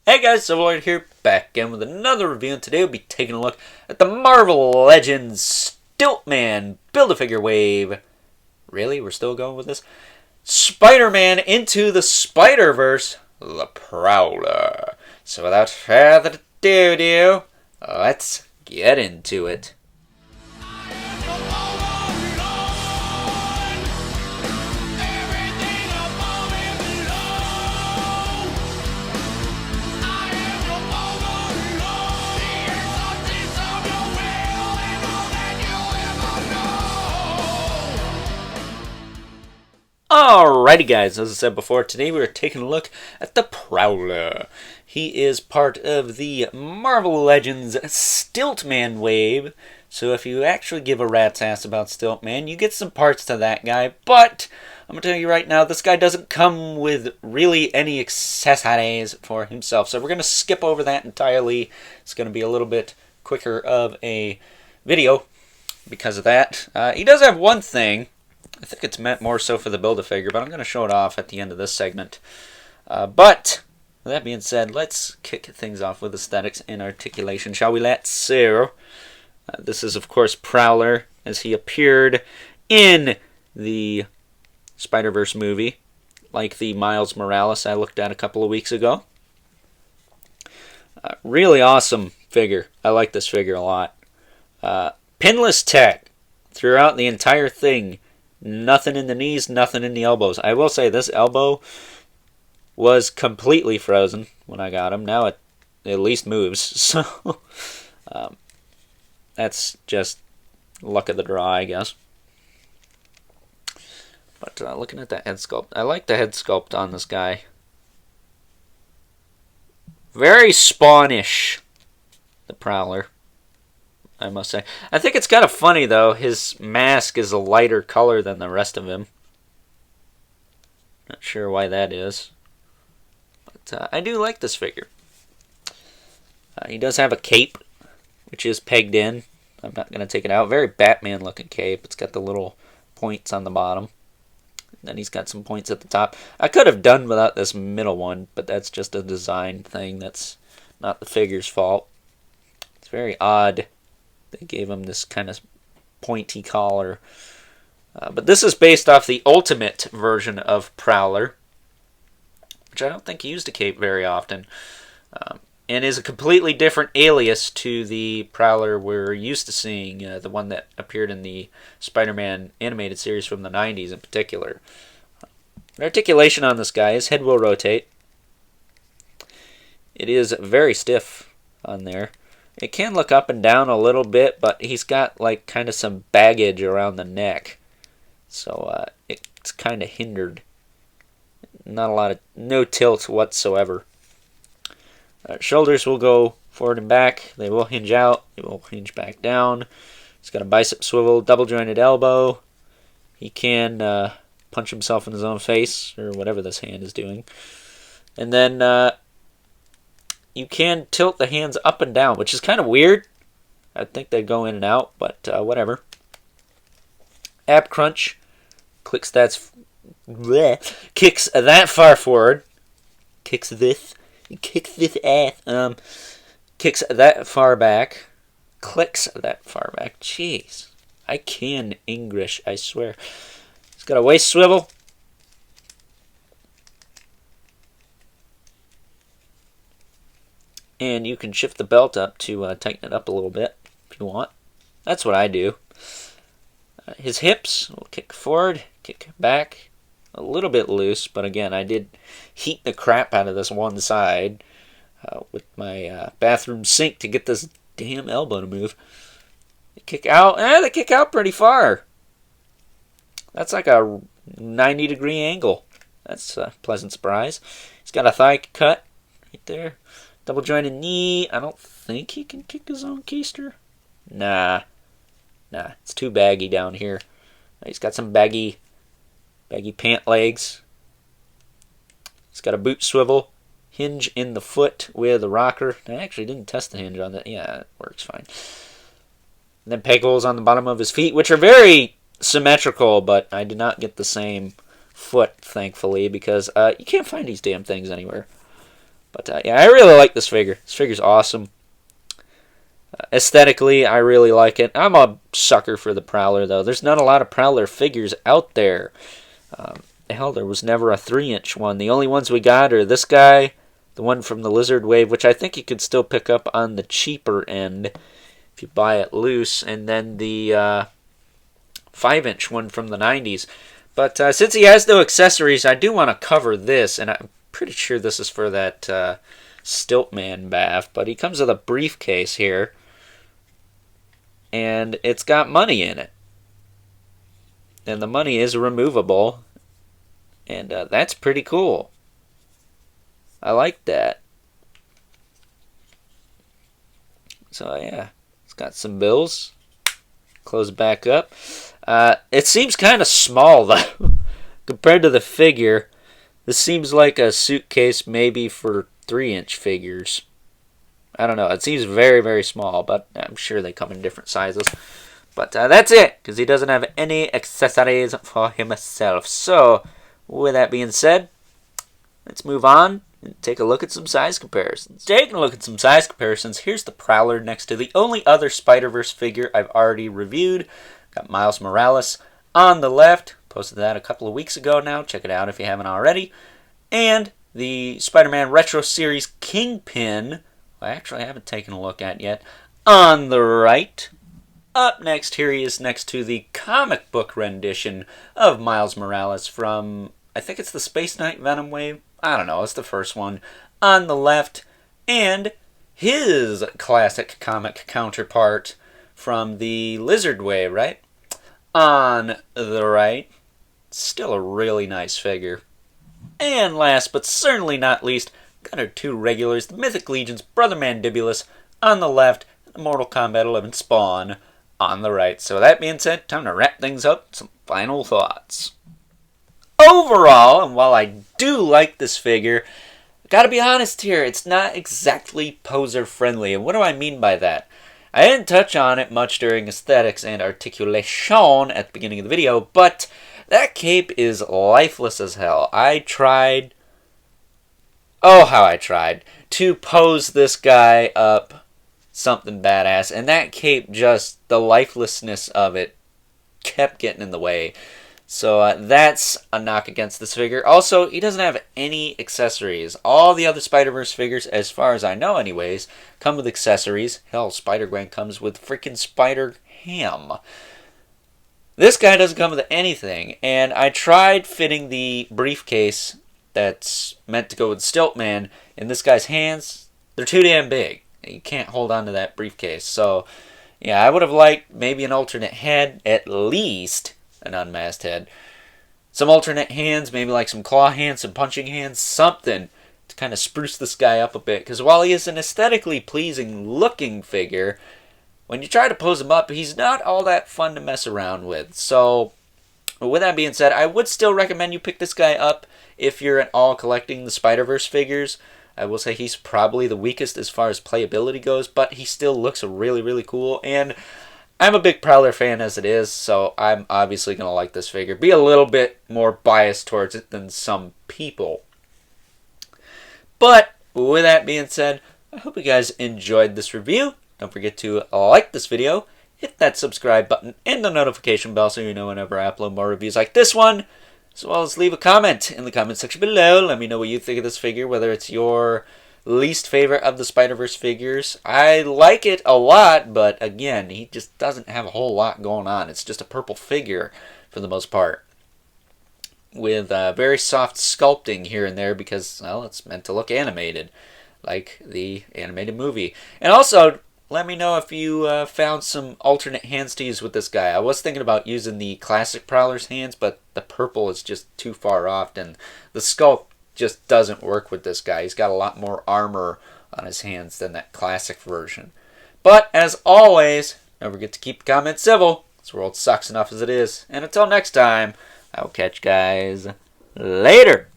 Hey guys, Silverlight here, back again with another review, and today we'll be taking a look at the Marvel Legends Stilt-Man Build-A-Figure Wave. Really? We're still going with this? Spider-Man Into the Spiderverse, the Prowler. So without further ado, let's get into it. Alrighty guys, as I said before, today we're taking a look at the Prowler. He is part of the Marvel Legends Stilt-Man wave, so if you actually give a rat's ass about Stilt-Man, you get some parts to that guy, but I'm going to tell you right now, this guy doesn't come with really any accessories for himself, so we're going to skip over that entirely. It's going to be a little bit quicker of a video because of that. He does have one thing. I think it's meant more so for the Build-A-Figure, but I'm going to show it off at the end of this segment. But, with that being said, let's kick things off with aesthetics and articulation, shall we? Let's see. This is, of course, Prowler, as he appeared in the Spiderverse movie, like the Miles Morales I looked at a couple of weeks ago. Really awesome figure. I like this figure a lot. Pinless tech throughout the entire thing. Nothing in the knees, nothing in the elbows. I will say this elbow was completely frozen when I got him. Now it at least moves. So that's just luck of the draw, I guess. But looking at that head sculpt, I like the head sculpt on this guy. Very Spawnish, the Prowler, I must say. I think it's kind of funny, though. His mask is a lighter color than the rest of him. Not sure why that is. But I do like this figure. He does have a cape, which is pegged in. I'm not going to take it out. Very Batman-looking cape. It's got the little points on the bottom. Then he's got some points at the top. I could have done without this middle one, but that's just a design thing. That's not the figure's fault. It's very odd. They gave him this kind of pointy collar. But this is based off the Ultimate version of Prowler, which I don't think used a cape very often, and is a completely different alias to the Prowler we're used to seeing, the one that appeared in the Spider-Man animated series from the 90s in particular. The articulation on this guy, his head will rotate. It is very stiff on there. It can look up and down a little bit, but he's got like kind of some baggage around the neck. So it's kind of hindered. No tilt whatsoever. Shoulders will go forward and back. They will hinge out. They will hinge back down. He's got a bicep swivel, double jointed elbow. He can punch himself in his own face, or whatever this hand is doing. And then you can tilt the hands up and down, which is kind of weird. I think they go in and out, but whatever. Ab crunch kicks that far forward. Kicks this ass. Kicks that far back. Clicks that far back. Jeez, I can English, I swear. He's got a waist swivel. And you can shift the belt up to tighten it up a little bit if you want. That's what I do. His hips will kick forward, kick back. A little bit loose, but again, I did heat the crap out of this one side with my bathroom sink to get this damn elbow to move. They kick out. They kick out pretty far. That's like a 90-degree angle. That's a pleasant surprise. He's got a thigh cut right there. Double jointed knee. I don't think he can kick his own keister. Nah, it's too baggy down here. He's got some baggy pant legs. He's got a boot swivel. Hinge in the foot with a rocker. I actually didn't test the hinge on that. Yeah, it works fine. And then peg holes on the bottom of his feet, which are very symmetrical, but I did not get the same foot, thankfully, because you can't find these damn things anywhere. But yeah, I really like this figure. This figure's awesome. Aesthetically, I really like it. I'm a sucker for the Prowler, though. There's not a lot of Prowler figures out there. Hell, there was never a 3-inch one. The only ones we got are this guy, the one from the Lizard Wave, which I think you could still pick up on the cheaper end if you buy it loose, and then the 5-inch one from the 90s. But since he has no accessories, I do want to cover this, and I'm pretty sure this is for that Stilt-Man bath, but he comes with a briefcase here, and it's got money in it. And the money is removable, and that's pretty cool. I like that. So yeah, it's got some bills. Close it back up. It seems kind of small, though, compared to the figure. This seems like a suitcase maybe for 3-inch figures. I don't know. It seems very, very small, but I'm sure they come in different sizes. But that's it, because he doesn't have any accessories for himself. So, with that being said, let's move on and take a look at some size comparisons. Taking a look at some size comparisons, here's the Prowler next to the only other Spider-Verse figure I've already reviewed. Got Miles Morales on the left. Posted that a couple of weeks ago now. Check it out if you haven't already. And the Spider-Man Retro Series Kingpin, I actually haven't taken a look at yet, on the right. Up next, here he is next to the comic book rendition of Miles Morales from, I think it's the Space Knight Venom Wave. I don't know, it's the first one. On the left, and his classic comic counterpart from the Lizard Wave, right? On the right. Still a really nice figure. And last, but certainly not least, got our two regulars, the Mythic Legion's Brother Mandibulus on the left, and the Mortal Kombat 11 Spawn on the right. So that being said, time to wrap things up. Some final thoughts. Overall, and while I do like this figure, I gotta be honest here, it's not exactly poser friendly. And what do I mean by that? I didn't touch on it much during aesthetics and articulation at the beginning of the video, but that cape is lifeless as hell. I tried, oh how I tried, to pose this guy up something badass, and that cape, just the lifelessness of it kept getting in the way. So that's a knock against this figure. Also, he doesn't have any accessories. All the other Spider-Verse figures, as far as I know anyways, come with accessories. Hell, Spider-Gwen comes with freaking Spider-Ham. This guy doesn't come with anything. And I tried fitting the briefcase that's meant to go with Stilt-Man in this guy's hands. They're too damn big. You can't hold on to that briefcase. So, yeah, I would have liked maybe an alternate head, at least an unmasked head. Some alternate hands, maybe like some claw hands, some punching hands, something to kind of spruce this guy up a bit. Because while he is an aesthetically pleasing looking figure, when you try to pose him up, he's not all that fun to mess around with. So, with that being said, I would still recommend you pick this guy up if you're at all collecting the Spider-Verse figures. I will say he's probably the weakest as far as playability goes, but he still looks really, really cool. And I'm a big Prowler fan as it is, so I'm obviously going to like this figure. Be a little bit more biased towards it than some people. But, with that being said, I hope you guys enjoyed this review. Don't forget to like this video, hit that subscribe button, and the notification bell so you know whenever I upload more reviews like this one. As well as leave a comment in the comment section below. Let me know what you think of this figure, whether it's your least favorite of the Spider-Verse figures. I like it a lot, but again, he just doesn't have a whole lot going on. It's just a purple figure for the most part, with very soft sculpting here and there because, well, it's meant to look animated, like the animated movie. And also, let me know if you found some alternate hands to use with this guy. I was thinking about using the classic Prowler's hands, but the purple is just too far off, and the sculpt just doesn't work with this guy. He's got a lot more armor on his hands than that classic version. But, as always, don't forget to keep the comments civil. This world sucks enough as it is. And until next time, I will catch you guys later.